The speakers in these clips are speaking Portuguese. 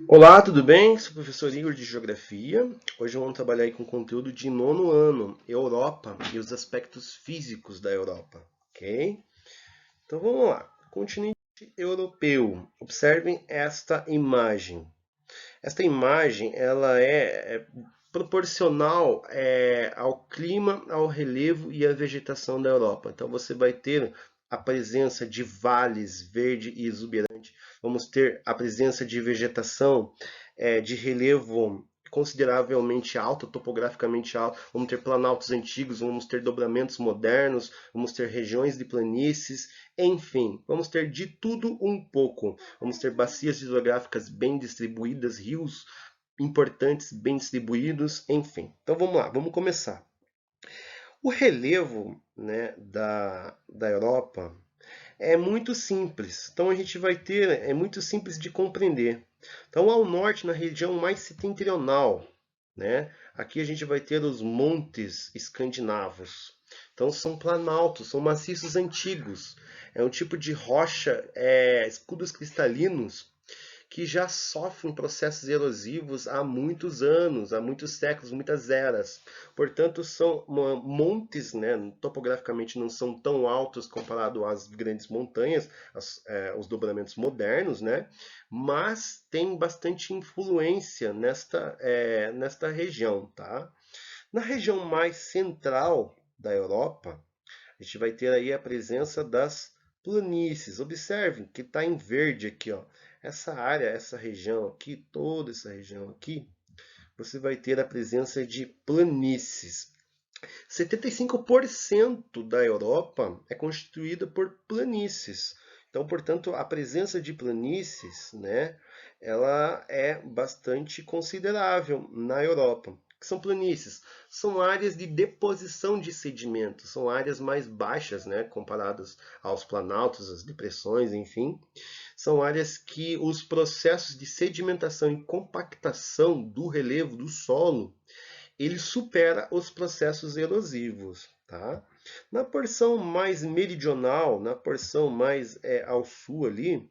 Olá, tudo bem? Sou o professor Igor de Geografia. Hoje vamos trabalhar aí com conteúdo de nono ano, Europa e os aspectos físicos da Europa, ok? Então vamos lá. Continente europeu. Observem esta imagem. Esta imagem ela é proporcional ao clima, ao relevo e à vegetação da Europa. Então você vai ter a presença de vales verde e exuberante. Vamos ter a presença de vegetação de relevo consideravelmente alto, topograficamente alto. Vamos ter planaltos antigos, vamos ter dobramentos modernos, vamos ter regiões de planícies, enfim, vamos ter de tudo um pouco. Vamos ter bacias hidrográficas bem distribuídas, rios importantes bem distribuídos, enfim. Então vamos lá, vamos começar. O relevo, né, da Europa é muito simples. Então a gente vai ter, é muito simples de compreender. Então ao norte, na região mais setentrional, né, aqui a gente vai ter os montes escandinavos. Então são planaltos, são maciços antigos. É um tipo de rocha, escudos cristalinos que já sofrem processos erosivos há muitos anos, há muitos séculos, muitas eras. Portanto, são montes, né, topograficamente não são tão altos comparado às grandes montanhas, os dobramentos modernos, né, mas tem bastante influência nesta região. Tá? Na região mais central da Europa, a gente vai ter aí a presença das planícies. Observem que está em verde aqui, ó. Essa área, essa região aqui, toda essa região aqui, você vai ter a presença de planícies. 75% da Europa é constituída por planícies. Então, portanto, a presença de planícies, né, ela é bastante considerável na Europa. O que são planícies? São áreas de deposição de sedimentos, são áreas mais baixas, né, comparadas aos planaltos, às depressões, enfim. São áreas que os processos de sedimentação e compactação do relevo do solo ele supera os processos erosivos. Tá? Na porção mais meridional, na porção mais ao sul ali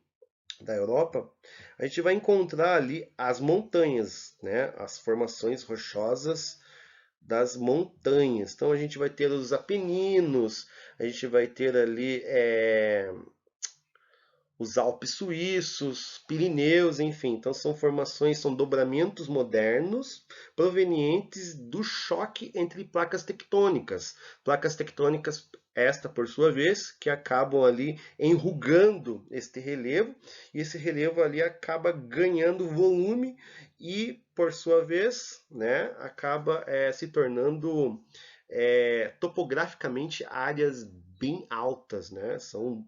da Europa, a gente vai encontrar ali as montanhas, né? As formações rochosas das montanhas. Então a gente vai ter os Apeninos, a gente vai ter ali os Alpes suíços, Pirineus, enfim. Então são formações, são dobramentos modernos provenientes do choque entre placas tectônicas. Placas tectônicas esta, por sua vez, que acabam ali enrugando este relevo, e esse relevo ali acaba ganhando volume e, por sua vez, né, acaba se tornando topograficamente áreas bem altas, né? São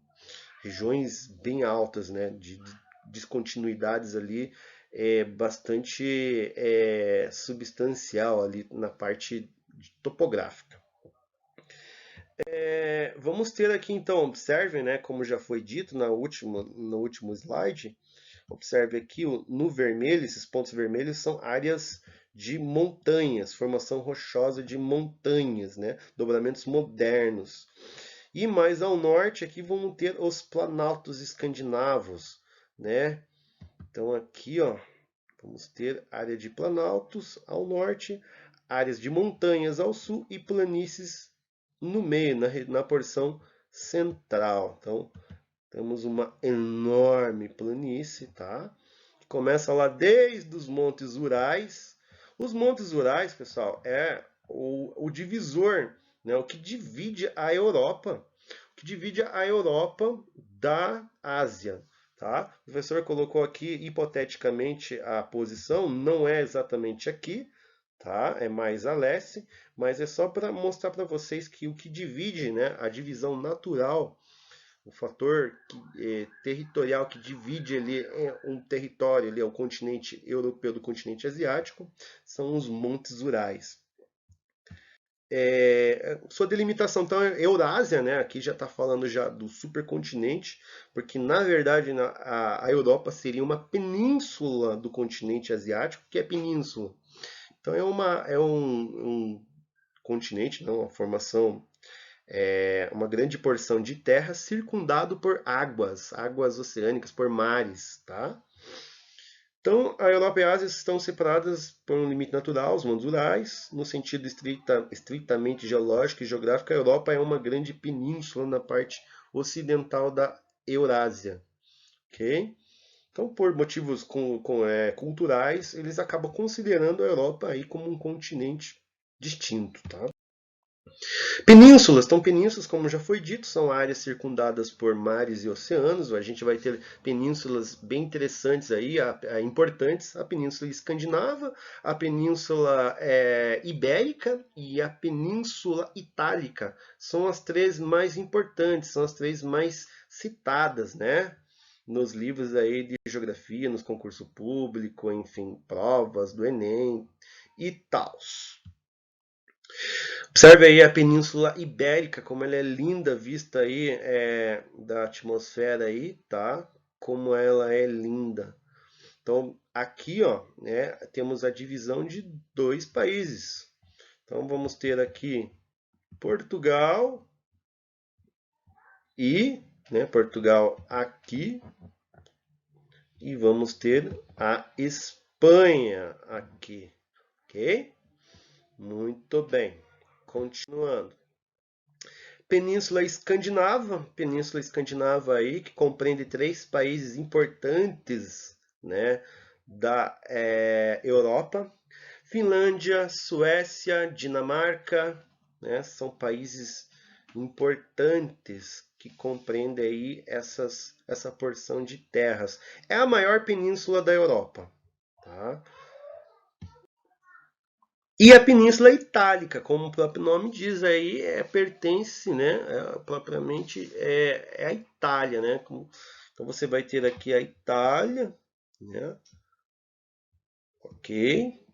regiões bem altas, né, de descontinuidades ali bastante substancial ali na parte topográfica. Vamos ter aqui então, observe, né, como já foi dito no último slide, observe aqui no vermelho, esses pontos vermelhos são áreas de montanhas, formação rochosa de montanhas, né, dobramentos modernos. E mais ao norte aqui vamos ter os planaltos escandinavos, né? Então aqui, ó, vamos ter área de planaltos ao norte, áreas de montanhas ao sul e planícies no meio, na porção central. Então, temos uma enorme planície, tá? Que começa lá desde os Montes Urais. Os Montes Urais, pessoal, é o divisor, né? O que divide a Europa, o que divide a Europa da Ásia, tá? O professor colocou aqui hipoteticamente a posição, não é exatamente aqui, tá? É mais a leste, mas é só para mostrar para vocês que o que divide, né? A divisão natural o fator territorial que divide ali um território, ali, o continente europeu do continente asiático, são os Montes Urais. Sua delimitação, então, é Eurásia, né? Aqui já está falando já do supercontinente, porque na verdade a Europa seria uma península do continente asiático, que é península. Então é um continente, não, uma formação uma grande porção de terra circundado por águas, águas oceânicas, por mares, tá? Então, a Europa e a Ásia estão separadas por um limite natural, os montes Urais. No sentido estritamente geológico e geográfico, a Europa é uma grande península na parte ocidental da Eurásia. Ok? Então, por motivos culturais, eles acabam considerando a Europa aí como um continente distinto. Tá? Penínsulas. Então, penínsulas, como já foi dito, são áreas circundadas por mares e oceanos. A gente vai ter penínsulas bem interessantes aí, importantes. A Península Escandinava, a Península Ibérica e a Península Itálica. São as três mais importantes, são as três mais citadas, né? Nos livros aí de geografia, nos concursos públicos, enfim, provas do Enem e tal. Observe aí a Península Ibérica, como ela é linda vista aí da atmosfera aí, tá? Como ela é linda. Então, aqui, ó, né, temos a divisão de dois países. Então, vamos ter aqui Portugal e, né, Portugal aqui, e vamos ter a Espanha aqui, ok? Muito bem. Continuando. Península Escandinava aí, que compreende três países importantes, né, da Europa. Finlândia, Suécia, Dinamarca, né, são países importantes que compreendem aí essa porção de terras. É a maior península da Europa. Tá? E a Península Itálica, como o próprio nome diz aí, pertence, né, propriamente à Itália, né? Então você vai ter aqui a Itália, né? Ok.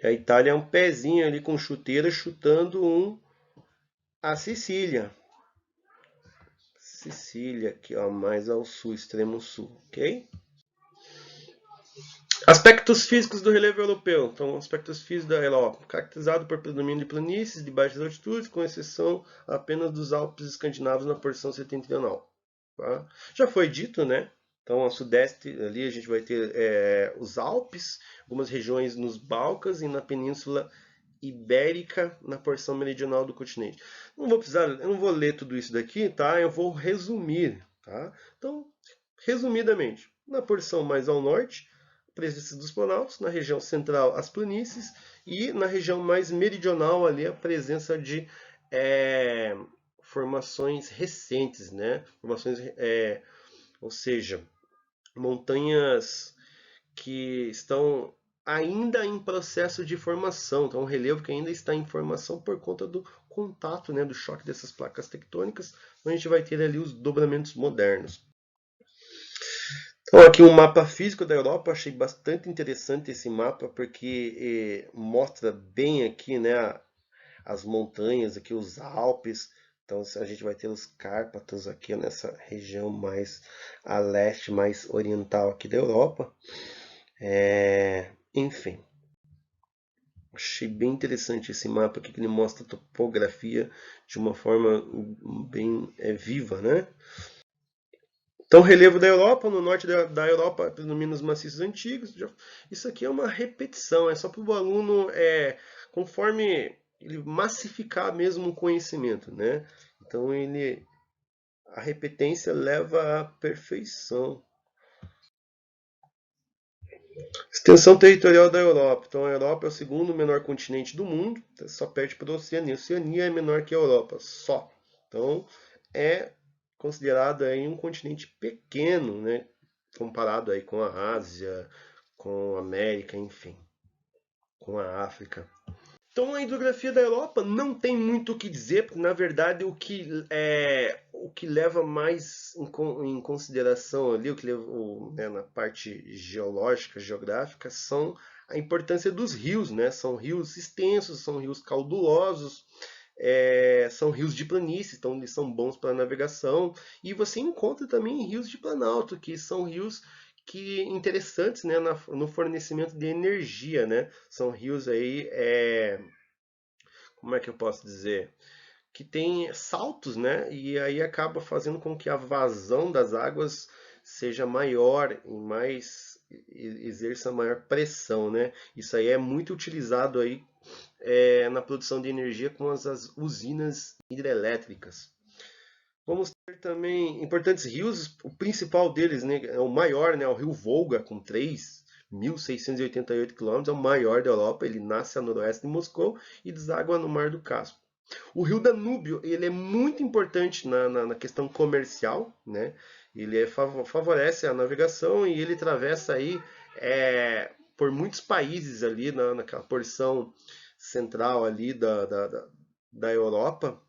A Itália é um pezinho ali com chuteira chutando a Sicília. Sicília aqui, ó, mais ao sul, extremo sul, ok? Aspectos físicos do relevo europeu. Então, aspectos físicos da Europa. Caracterizado por predomínio de planícies de baixas altitudes, com exceção apenas dos Alpes escandinavos na porção setentrional. Tá? Já foi dito, né? Então, ao sudeste ali a gente vai ter os Alpes, algumas regiões nos Balcãs e na Península Ibérica, na porção meridional do continente. Eu não vou ler tudo isso daqui, tá? Eu vou resumir, tá? Então, resumidamente, na porção mais ao norte, presença dos planaltos, na região central as planícies e na região mais meridional ali a presença de formações recentes, né? Formações, ou seja, montanhas que estão ainda em processo de formação, então um relevo que ainda está em formação por conta do contato, né, do choque dessas placas tectônicas, a gente vai ter ali os dobramentos modernos. Então, aqui um mapa físico da Europa, eu achei bastante interessante esse mapa, porque mostra bem aqui, né, as montanhas, aqui os Alpes. Então a gente vai ter os Cárpatos aqui nessa região mais a leste, mais oriental aqui da Europa. Enfim, achei bem interessante esse mapa aqui, que ele mostra a topografia de uma forma bem viva, né? Então, relevo da Europa, no norte da Europa predomina os maciços antigos. Isso aqui é uma repetição, é só para o aluno, conforme ele massificar mesmo o conhecimento, né? Então, a repetência leva à perfeição. Extensão territorial da Europa. Então, a Europa é o segundo menor continente do mundo, só perde para a Oceania. A Oceania é menor que a Europa, só. Então, é considerado aí um continente pequeno, né, comparado aí com a Ásia, com a América, enfim, com a África. Então, a hidrografia da Europa não tem muito o que dizer, porque na verdade o que leva mais em consideração ali, o que leva né, na parte geológica, geográfica, são a importância dos rios, né? São rios extensos, são rios caudalosos, são rios de planície, então eles são bons para navegação. E você encontra também rios de planalto, que são rios que interessantes, né, no fornecimento de energia, né? São rios aí, como é que eu posso dizer? Que tem saltos, né? E aí acaba fazendo com que a vazão das águas seja maior e mais exerça maior pressão, né? Isso aí é muito utilizado aí na produção de energia com as usinas hidrelétricas. Vamos ter também importantes rios, o principal deles, né, é o maior, né, o rio Volga, com 3.688 quilômetros, é o maior da Europa, ele nasce a noroeste de Moscou e deságua no Mar do Cáspio. O rio Danúbio, ele é muito importante na questão comercial, né? Ele favorece a navegação e ele atravessa aí por muitos países ali naquela porção central ali da Europa,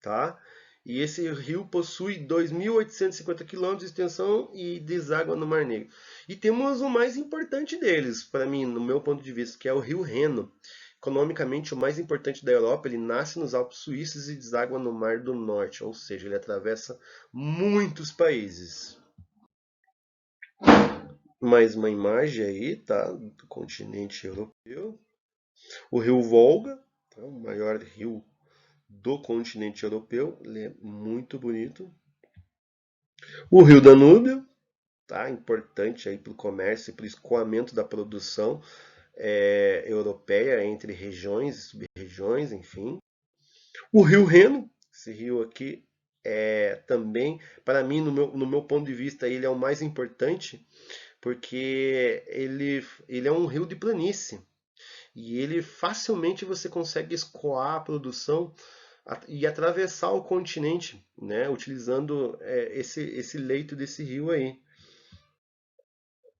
tá? E esse rio possui 2.850 quilômetros de extensão e deságua no Mar Negro. E temos o mais importante deles, para mim, no meu ponto de vista, que é o rio Reno. Economicamente, o mais importante da Europa, ele nasce nos Alpes Suíços e deságua no Mar do Norte, ou seja, ele atravessa muitos países. Mais uma imagem aí, tá? Do continente europeu. O rio Volga, tá? O maior rio do continente europeu, ele é muito bonito. O rio Danúbio, tá? Importante aí para o comércio e para o escoamento da produção europeia entre regiões e sub-regiões, enfim. O rio Reno, esse rio aqui também, para mim, no meu ponto de vista, ele é o mais importante, porque ele é um rio de planície. E ele facilmente você consegue escoar a produção e atravessar o continente, né, utilizando esse leito desse rio aí.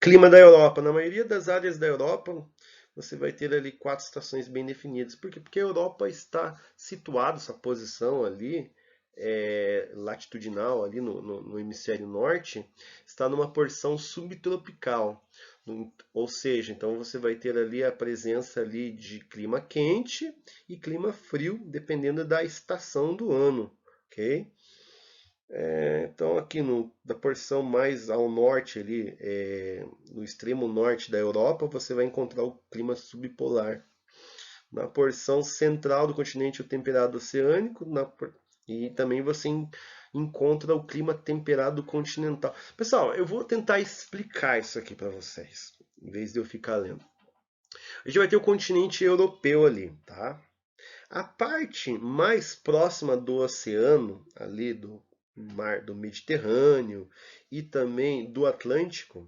Clima da Europa. Na maioria das áreas da Europa, você vai ter ali 4 estações bem definidas. Por quê? Porque a Europa está situada, sua posição ali, latitudinal, ali no hemisfério norte, está numa porção subtropical. Ou seja, então você vai ter ali a presença ali de clima quente e clima frio, dependendo da estação do ano, ok? Então aqui da porção mais ao norte ali, no extremo norte da Europa, você vai encontrar o clima subpolar. Na porção central do continente, o temperado oceânico, e também você encontra o clima temperado continental. Pessoal, eu vou tentar explicar isso aqui para vocês, em vez de eu ficar lendo. A gente vai ter o continente europeu ali, tá? A parte mais próxima do oceano, ali do mar do Mediterrâneo e também do Atlântico,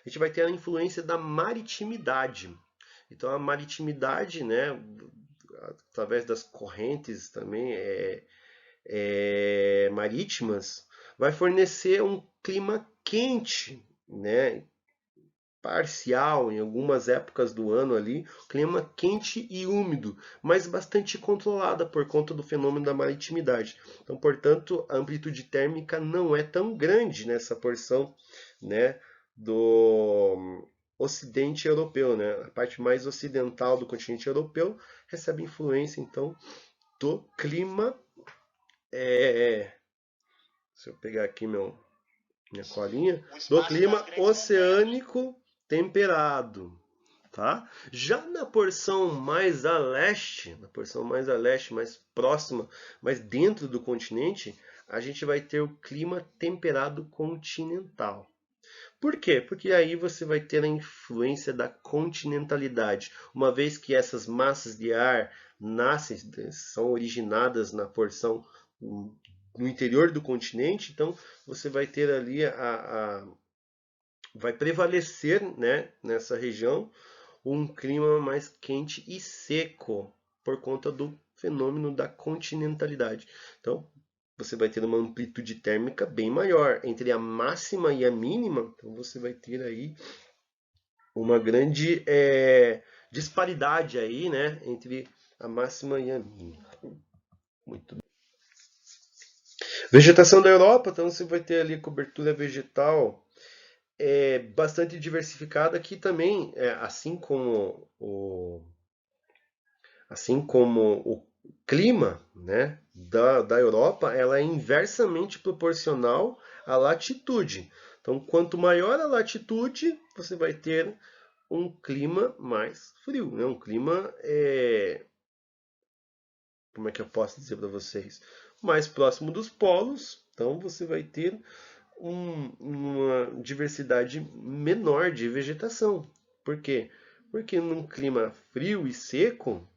a gente vai ter a influência da maritimidade. Então a maritimidade, né, através das correntes também marítimas, vai fornecer um clima quente, né, parcial em algumas épocas do ano ali, clima quente e úmido, mas bastante controlada por conta do fenômeno da maritimidade. Então, portanto, a amplitude térmica não é tão grande nessa porção, né, do ocidente europeu, né? A parte mais ocidental do continente europeu recebe influência então do clima. Se eu pegar aqui minha colinha, do clima oceânico temperado, tá? Já na porção mais a leste, mais próxima, mais dentro do continente, a gente vai ter o clima temperado continental. Por quê? Porque aí você vai ter a influência da continentalidade, uma vez que essas massas de ar nascem, são originadas na porção no interior do continente, então você vai ter ali vai prevalecer, né, nessa região um clima mais quente e seco por conta do fenômeno da continentalidade. Então, você vai ter uma amplitude térmica bem maior entre a máxima e a mínima. Então, você vai ter aí uma grande disparidade aí, né, entre a máxima e a mínima. Muito bem. Vegetação da Europa, então você vai ter ali cobertura vegetal bastante diversificada, que também, assim como o clima, né, da Europa, ela é inversamente proporcional à latitude. Então, quanto maior a latitude, você vai ter um clima mais frio, né? Um clima, como é que eu posso dizer para vocês? Mais próximo dos polos, então você vai ter uma diversidade menor de vegetação. Por quê? Porque num clima frio e seco,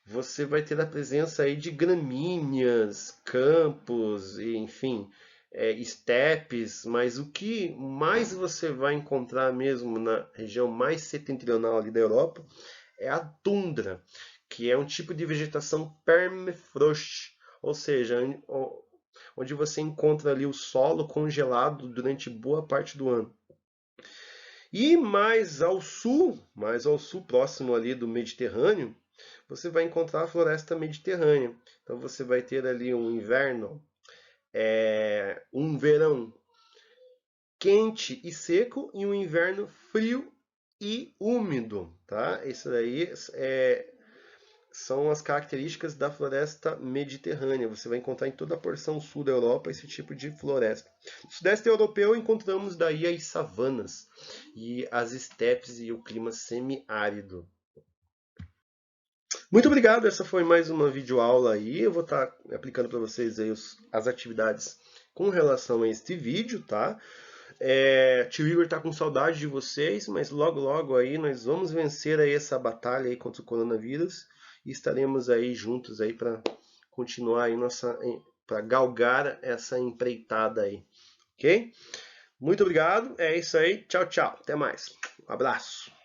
você vai ter a presença aí de gramíneas, campos, enfim, estepes, mas o que mais você vai encontrar mesmo na região mais setentrional ali da Europa é a tundra, que é um tipo de vegetação permafrost, ou seja, onde você encontra ali o solo congelado durante boa parte do ano. E mais ao sul, próximo ali do Mediterrâneo, você vai encontrar a floresta mediterrânea. Então você vai ter ali um inverno, um verão quente e seco e um inverno frio e úmido, tá? Isso daí são as características da floresta mediterrânea. Você vai encontrar em toda a porção sul da Europa esse tipo de floresta. No sudeste europeu encontramos daí as savanas e as estepes e o clima semiárido. Muito obrigado, essa foi mais uma videoaula aí. Eu vou estar aplicando para vocês aí as atividades com relação a este vídeo, tá? Tio Igor está com saudade de vocês, mas logo logo aí nós vamos vencer aí essa batalha aí contra o coronavírus e estaremos aí juntos aí para continuar aí para galgar essa empreitada aí, ok? Muito obrigado, é isso aí, tchau, tchau, até mais, um abraço.